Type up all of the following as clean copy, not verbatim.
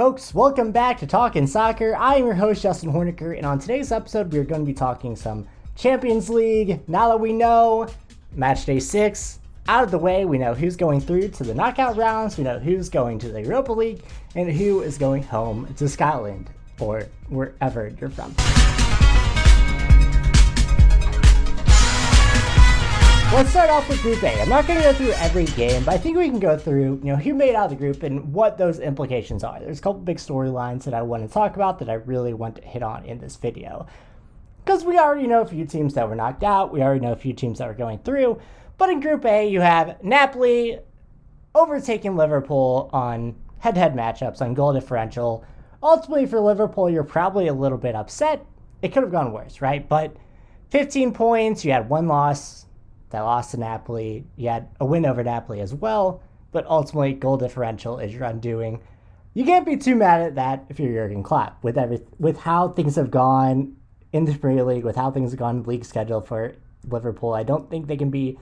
folks, welcome back to Talkin' Soccer. I am your host, Justin Horniker, and on today's episode, we're going to be talking some Champions League. Now that we know match day 6 out of the way, we know who's going through to the knockout rounds, we know who's going to the Europa League, and who is going home to Scotland, or wherever you're from. Let's start off with Group A. I'm not going to go through every game, but I think we can go through, who made out of the group and what those implications are. There's a couple big storylines that I want to talk about that I really want to hit on in this video. Because we already know a few teams that were knocked out. We already know a few teams that were going through. But in Group A, you have Napoli overtaking Liverpool on head-to-head matchups, on goal differential. Ultimately, for Liverpool, you're probably a little bit upset. It could have gone worse, right? But 15 points, you had one loss. That lost to Napoli. You had a win over Napoli as well, but ultimately goal differential is your undoing. You can't be too mad at that if you're Jurgen Klopp with how things have gone in the Premier League, with how things have gone in the league schedule for Liverpool. I don't think they can be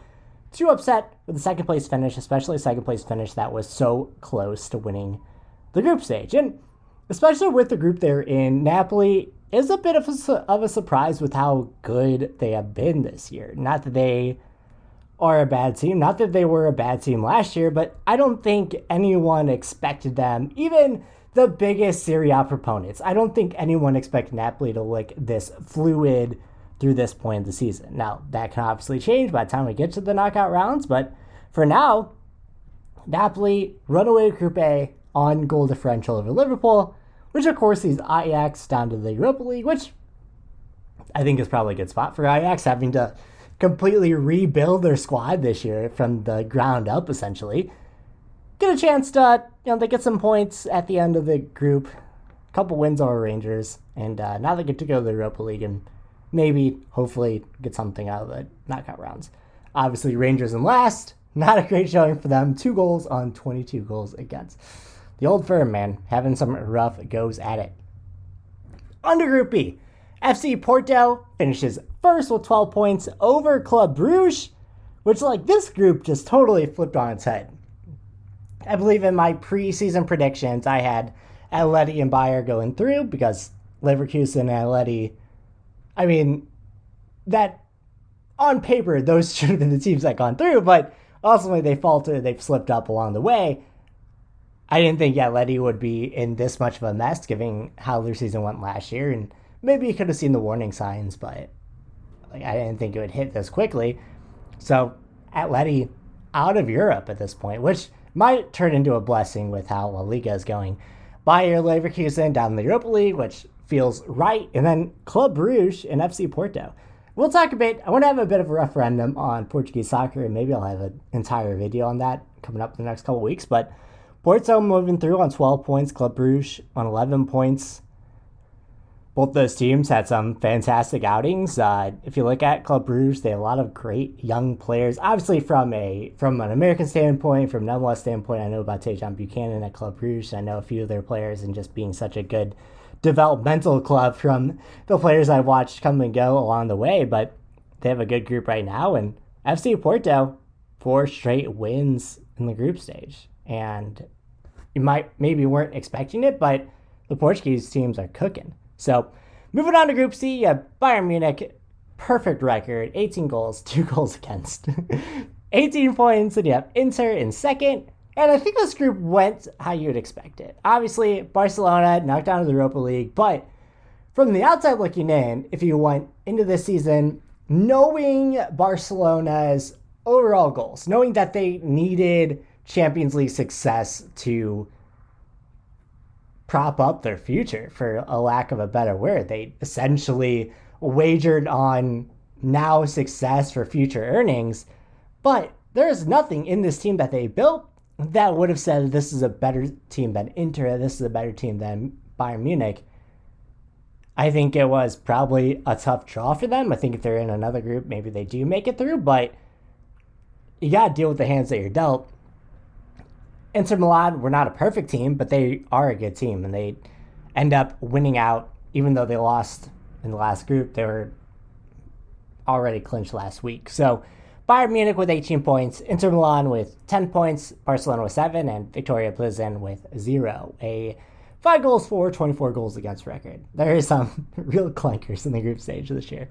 too upset with the second place finish, especially a second place finish that was so close to winning the group stage. And especially with the group they're in, Napoli is a bit of a surprise with how good they have been this year. Not that they are a bad team. Not that they were a bad team last year, but I don't think anyone expected them, even the biggest Serie A proponents. I don't think anyone expected Napoli to look this fluid through this point of the season. Now, that can obviously change by the time we get to the knockout rounds, but for now, Napoli run away with Group A on goal differential over Liverpool, which of course leads Ajax down to the Europa League, which I think is probably a good spot for Ajax, having to completely rebuild their squad this year from the ground up, essentially. Get a chance to, they get some points at the end of the group, a couple wins over Rangers, and now they get to go to the Europa League and maybe, hopefully, get something out of the knockout rounds. Obviously, Rangers in last, not a great showing for them. 2 goals on 22 goals against. The old firm, man, having some rough goes at it. Under Group B, FC Porto finishes first with 12 points over Club Brugge, which, this group just totally flipped on its head. I believe in my preseason predictions, I had Atleti and Bayern going through because Leverkusen and Atleti, that on paper, those should have been the teams that gone through, but ultimately they faltered, they've slipped up along the way. I didn't think Atleti would be in this much of a mess, given how their season went last year, and maybe you could have seen the warning signs, but I didn't think it would hit this quickly. So Atleti out of Europe at this point, which might turn into a blessing with how La Liga is going. Bayer Leverkusen down in the Europa League, which feels right, and then Club Brugge and FC Porto. We'll talk a bit. I want to have a bit of a referendum on Portuguese soccer, and maybe I'll have an entire video on that coming up in the next couple of weeks. But Porto moving through on 12 points, Club Brugge on 11 points. Both those teams had some fantastic outings. If you look at Club Brugge, they have a lot of great young players. Obviously, from an American standpoint, from an MLS standpoint, I know about Tejan Buchanan at Club Brugge. I know a few of their players, and just being such a good developmental club from the players I've watched come and go along the way. But they have a good group right now. And FC Porto, 4 straight wins in the group stage. And you maybe weren't expecting it, but the Portuguese teams are cooking. So, moving on to Group C, you have Bayern Munich, perfect record, 18 goals, 2 goals against, 18 points, and you have Inter in second. And I think this group went how you would expect it. Obviously, Barcelona knocked out of the Europa League, but from the outside looking in, if you went into this season knowing Barcelona's overall goals, knowing that they needed Champions League success to prop up their future, for a lack of a better word. They essentially wagered on now success for future earnings, but there's nothing in this team that they built that would have said this is a better team than Inter, this is a better team than Bayern Munich. I think it was probably a tough draw for them. I think if they're in another group, maybe they do make it through, but you got to deal with the hands that you're dealt. Inter Milan were not a perfect team, but they are a good team, and they end up winning out, even though they lost in the last group. They were already clinched last week. So Bayern Munich with 18 points, Inter Milan with 10 points, Barcelona with 7, and Victoria Plzen with 0. A 5 goals for, 24 goals against record. There are some real clunkers in the group stage this year.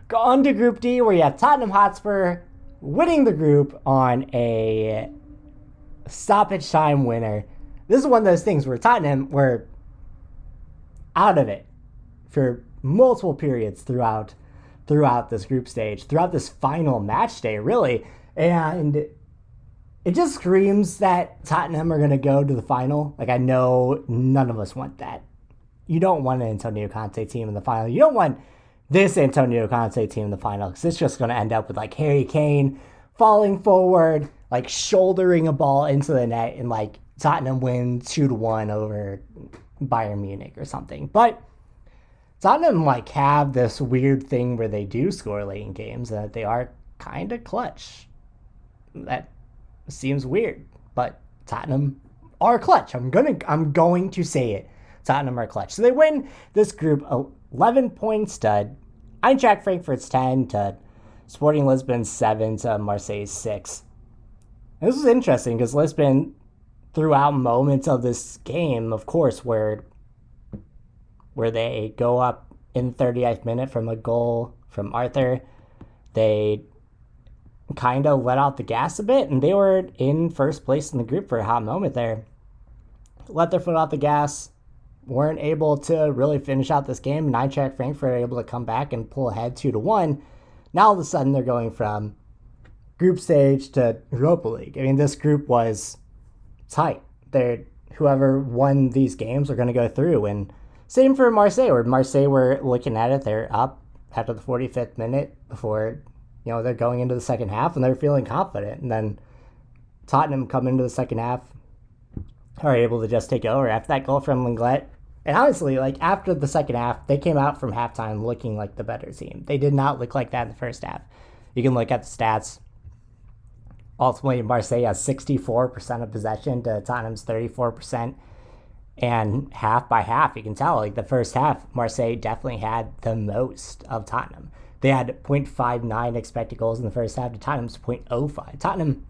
Go on to Group D, where you have Tottenham Hotspur winning the group on a stoppage time winner. This is one of those things where Tottenham were out of it for multiple periods throughout this group stage, throughout this final match day, really. And it just screams that Tottenham are going to go to the final. Like, I know none of us want that. You don't want an Antonio Conte team in the final. You don't want this Antonio Conte team in the final, because it's just going to end up with, like, Harry Kane falling forward, like, shouldering a ball into the net, and, like, Tottenham win 2-1 over Bayern Munich or something. But Tottenham, like, have this weird thing where they do score late in games, and that they are kind of clutch. That seems weird, but Tottenham are clutch. I'm going to say it. Tottenham are clutch. So they win this group 11 points stud. Eintracht Frankfurt's 10 to Sporting Lisbon's 7 to Marseille's 6. And this is interesting because Lisbon, throughout moments of this game, of course, where they go up in the 30th minute from a goal from Arthur, they kind of let out the gas a bit, and they were in first place in the group for a hot moment there. Let their foot off the gas, weren't able to really finish out this game, and Eintracht Frankfurt were able to come back and pull ahead 2-1. Now all of a sudden they're going from group stage to Europa League. I mean, this group was tight. Whoever won these games are going to go through, and same for Marseille, where Marseille were looking at it. They're up after the 45th minute before, they're going into the second half, and they're feeling confident. And then Tottenham come into the second half, are able to just take over after that goal from Lenglet. And honestly, like, after the second half, they came out from halftime looking like the better team. They did not look like that in the first half. You can look at the stats. Ultimately, Marseille has 64% of possession to Tottenham's 34%. And half by half, you can tell, like, the first half, Marseille definitely had the most of Tottenham. They had 0.59 expected goals in the first half to Tottenham's 0.05. Tottenham,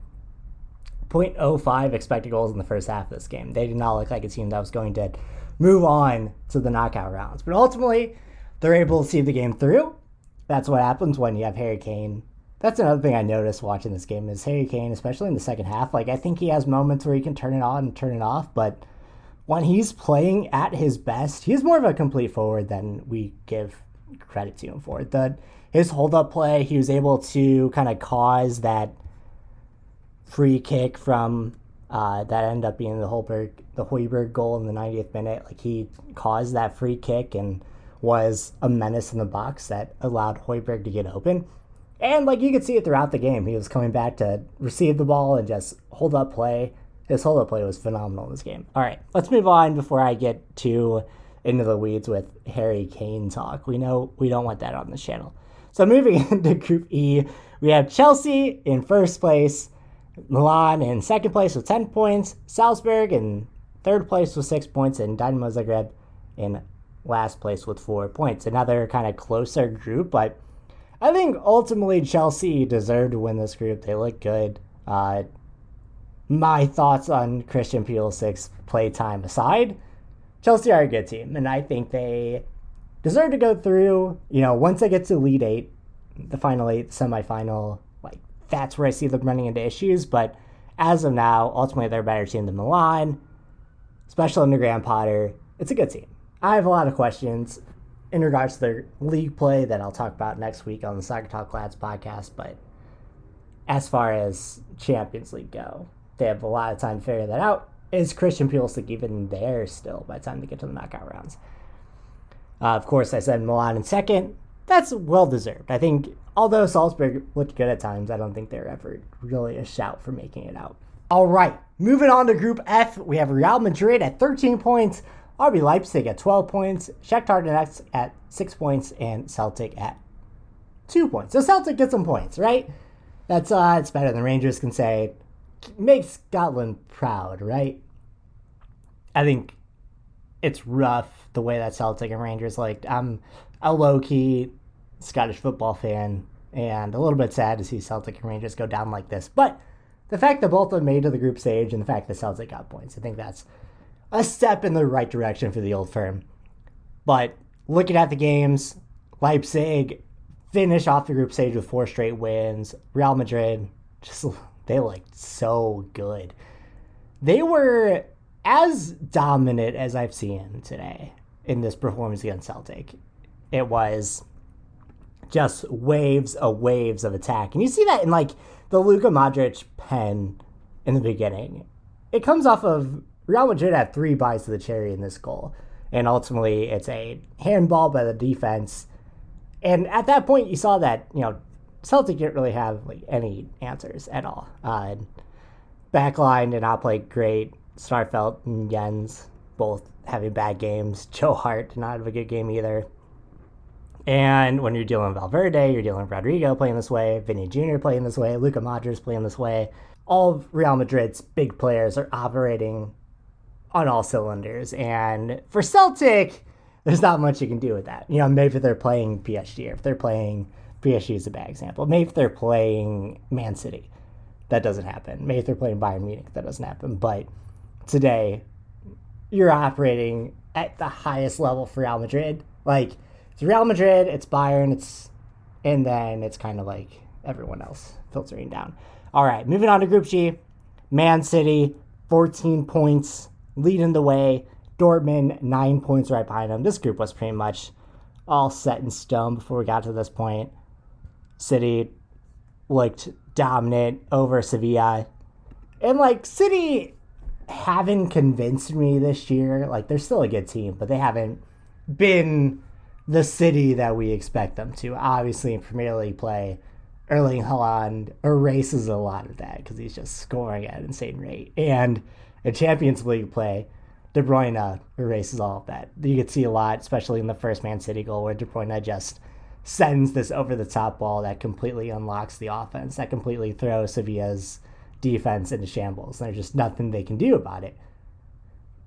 0.05 expected goals in the first half of this game. They did not look like a team that was going to move on to the knockout rounds. But ultimately, they're able to see the game through. That's what happens when you have Harry Kane. That's another thing I noticed watching this game is Harry Kane, especially in the second half. Like, I think he has moments where he can turn it on and turn it off, but when he's playing at his best, he's more of a complete forward than we give credit to him for. His hold-up play, he was able to kind of cause that free kick from that ended up being the Højbjerg goal in the 90th minute. Like, he caused that free kick and was a menace in the box that allowed Højbjerg to get open. And, like, you could see it throughout the game. He was coming back to receive the ball and just hold up play. His hold-up play was phenomenal in this game. All right, let's move on before I get too into the weeds with Harry Kane talk. We know we don't want that on this channel. So moving into Group E, we have Chelsea in first place, Milan in second place with 10 points, Salzburg in third place with 6 points, and Dynamo Zagreb in last place with 4 points. Another kind of closer group, but I think ultimately Chelsea deserved to win this group. They look good. My thoughts on Christian Pulisic's playtime aside, Chelsea are a good team, and I think they deserve to go through. Once they get to Elite Eight, the Final Eight, the semifinal, like, that's where I see them running into issues. But as of now, ultimately they're a better team than Milan, especially under Graham Potter. It's a good team. I have a lot of questions in regards to their league play that I'll talk about next week on the Soccer Talk Lads podcast. But as far as Champions League go, they have a lot of time to figure that out. Is Christian Pulisic even there still by the time they get to the knockout rounds? Of course, I said Milan in second. That's well-deserved. I think, although Salzburg looked good at times, I don't think they're ever really a shout for making it out. All right, moving on to Group F, we have Real Madrid at 13 points, RB Leipzig at 12 points, Shakhtar Donetsk at 6 points, and Celtic at 2 points. So Celtic gets some points, right? That's it's better than Rangers can say. Make Scotland proud, right? I think it's rough the way that Celtic and Rangers looked. I'm a low-key Scottish football fan and a little bit sad to see Celtic and Rangers go down like this. But the fact that both of them made to the group stage and the fact that Celtic got points, I think that's a step in the right direction for the old firm. But looking at the games, Leipzig finish off the group stage with 4 straight wins. Real Madrid, they looked so good. They were as dominant as I've seen today in this performance against Celtic. It was just waves of attack. And you see that in like the Luka Modric pen in the beginning. It comes off of Real Madrid had 3 bites of the cherry in this goal. And ultimately it's a handball by the defense. And at that point you saw that, Celtic didn't really have like any answers at all. Backline did not play great. Starfelt and Jens both having bad games. Joe Hart did not have a good game either. And when you're dealing with Valverde, you're dealing with Rodrigo playing this way, Vinny Jr. playing this way, Luka Modric playing this way. All of Real Madrid's big players are operating on all cylinders. And for Celtic, there's not much you can do with that. Maybe if they're playing PSG, or if they're playing PSG is a bad example. Maybe if they're playing Man City, that doesn't happen. Maybe if they're playing Bayern Munich, that doesn't happen. But today, you're operating at the highest level for Real Madrid. Like, it's Real Madrid, it's Bayern, and then it's kind of like everyone else filtering down. All right, moving on to Group G. Man City, 14 points, leading the way. Dortmund, 9 points right behind them. This group was pretty much all set in stone before we got to this point. City looked dominant over Sevilla. And, City haven't convinced me this year. They're still a good team, but they haven't been the City that we expect them to. Obviously, in Premier League play, Erling Haaland erases a lot of that because he's just scoring at an insane rate. And in Champions League play, De Bruyne erases all of that. You could see a lot, especially in the first Man City goal, where De Bruyne just sends this over-the-top ball that completely unlocks the offense, that completely throws Sevilla's defense into shambles. There's just nothing they can do about it.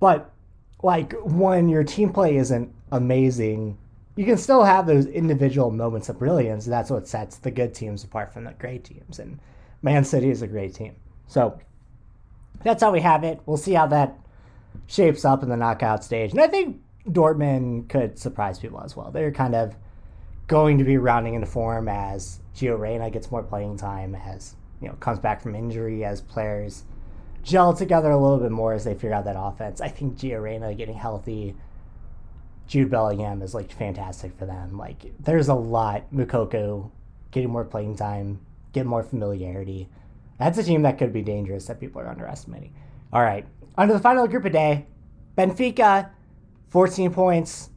But, when your team play isn't amazing, you can still have those individual moments of brilliance. That's what sets the good teams apart from the great teams. And Man City is a great team. So that's how we have it. We'll see how that shapes up in the knockout stage. And I think Dortmund could surprise people as well. They're kind of going to be rounding into form as Gio Reyna gets more playing time, as comes back from injury, as players gel together a little bit more as they figure out that offense. I think Gio Reyna getting healthy, Jude Bellingham is fantastic for them. There's a lot. Mukoko getting more playing time, getting more familiarity. That's a team that could be dangerous that people are underestimating. All right, on to the final group of day. Benfica, 14 points.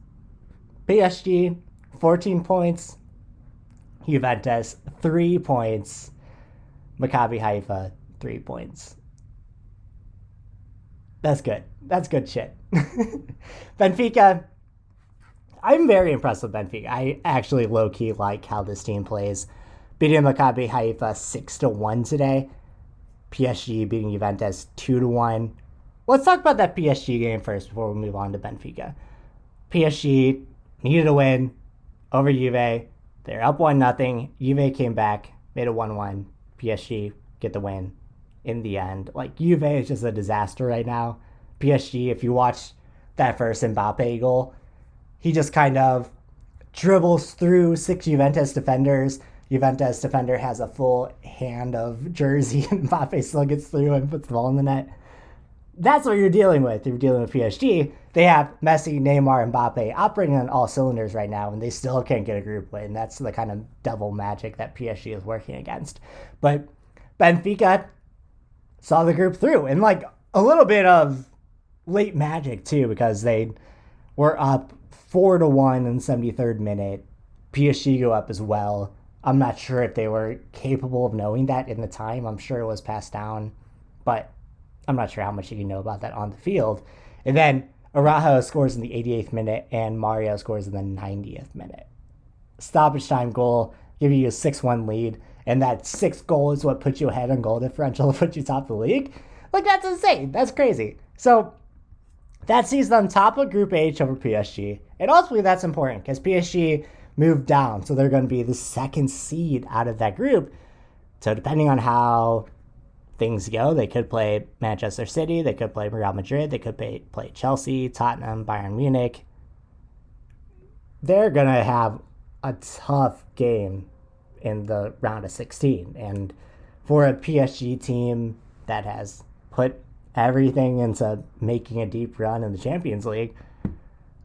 PSG, 14 points. Juventus, 3 points. Maccabi Haifa, 3 points. That's good. That's good shit. Benfica, I'm very impressed with Benfica. I actually low-key like how this team plays. Beating Maccabi Haifa 6-1 today. PSG beating Juventus 2-1. Let's talk about that PSG game first before we move on to Benfica. PSG needed a win over Juve. They're up 1-0. Juve came back, made it 1-1. PSG get the win in the end. Juve is just a disaster right now. PSG, if you watch that first Mbappe goal, he just kind of dribbles through 6 Juventus defenders. Juventus defender has a full hand of jersey, and Mbappe still gets through and puts the ball in the net. That's what you're dealing with. You're dealing with PSG. They have Messi, Neymar, and Mbappe operating on all cylinders right now, and they still can't get a group win. That's the kind of devil magic that PSG is working against. But Benfica saw the group through, and a little bit of late magic too, because they were up 4-1 in the 73rd minute. PSG go up as well. I'm not sure if they were capable of knowing that in the time. I'm sure it was passed down, but I'm not sure how much you can know about that on the field. And then Araujo scores in the 88th minute and Mario scores in the 90th minute. Stoppage time goal, giving you a 6-1 lead, and that 6th goal is what puts you ahead on goal differential to put you top of the league. That's insane. That's crazy. So that sees them top of Group H over PSG. And ultimately that's important because PSG moved down, so they're going to be the 2nd seed out of that group. So depending on how things go. They could play Manchester City, they could play Real Madrid, they could play Chelsea, Tottenham, Bayern Munich. They're going to have a tough game in the round of 16. And for a PSG team that has put everything into making a deep run in the Champions League,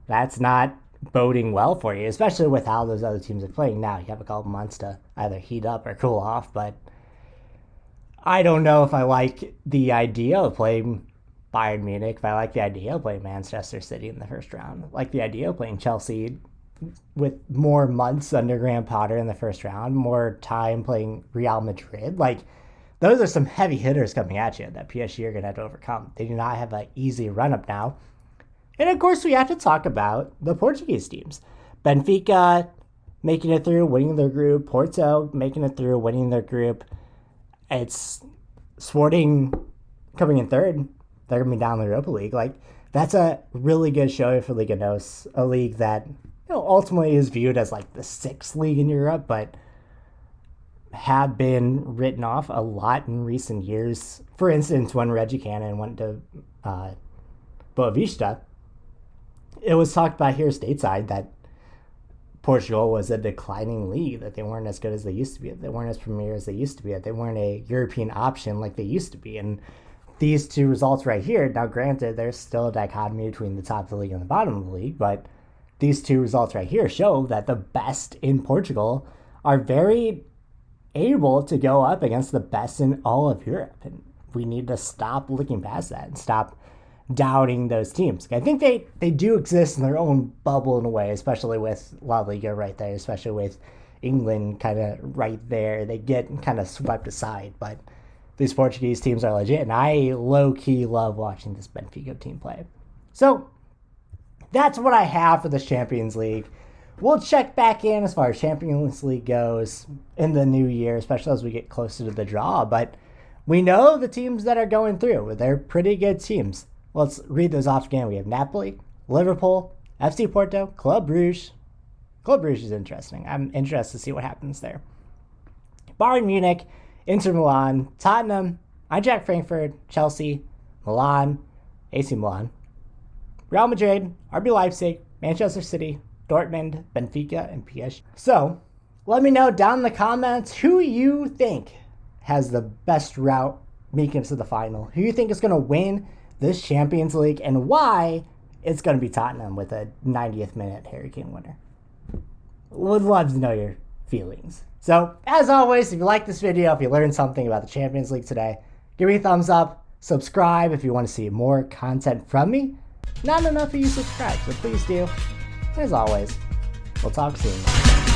that's not boding well for you, especially with how those other teams are playing now. You have a couple months to either heat up or cool off, but I don't know if I like the idea of playing Bayern Munich, if I like the idea of playing Manchester City in the first round. I like the idea of playing Chelsea with more months under Graham Potter in the first round, more time playing Real Madrid. Like, those are some heavy hitters coming at you that PSG are going to have to overcome. They do not have an easy run-up now. And, of course, we have to talk about the Portuguese teams. Benfica making it through, winning their group. Porto making it through, winning their group. It's Sporting coming in third. They're going to be down in the Europa League. Like, that's a really good showing for Liga NOS, a league that ultimately is viewed as like the sixth league in Europe, but have been written off a lot in recent years. For instance, when Reggie Cannon went to Boavista, it was talked about here stateside that Portugal was a declining league, that they weren't as good as they used to be, that they weren't as premier as they used to be, that they weren't a European option like they used to be. And these two results right here, now granted, there's still a dichotomy between the top of the league and the bottom of the league, but these two results right here show that the best in Portugal are very able to go up against the best in all of Europe. And we need to stop looking past that and stop doubting those teams. I think they do exist in their own bubble in a way, especially with La Liga right there, especially with England kind of right there. They get kind of swept aside, but these Portuguese teams are legit, and I low-key love watching this Benfica team play. So that's what I have for this Champions League. We'll check back in as far as Champions League goes in the new year, especially as we get closer to the draw. But we know the teams that are going through. They're pretty good teams. Let's read those off again. We have Napoli, Liverpool, FC Porto, Club Brugge. Club Brugge is interesting. I'm interested to see what happens there. Bayern Munich, Inter Milan, Tottenham, Eintracht Frankfurt, Chelsea, Milan, AC Milan, Real Madrid, RB Leipzig, Manchester City, Dortmund, Benfica, and PSG. So, let me know down in the comments who you think has the best route making it to the final. Who you think is going to win this Champions League, and why it's going to be Tottenham with a 90th minute Harry Kane winner. Would love to know your feelings. So, as always, if you like this video, if you learned something about the Champions League today, give me a thumbs up, subscribe if you want to see more content from me. Not enough of you subscribe, so please do. As always, we'll talk soon.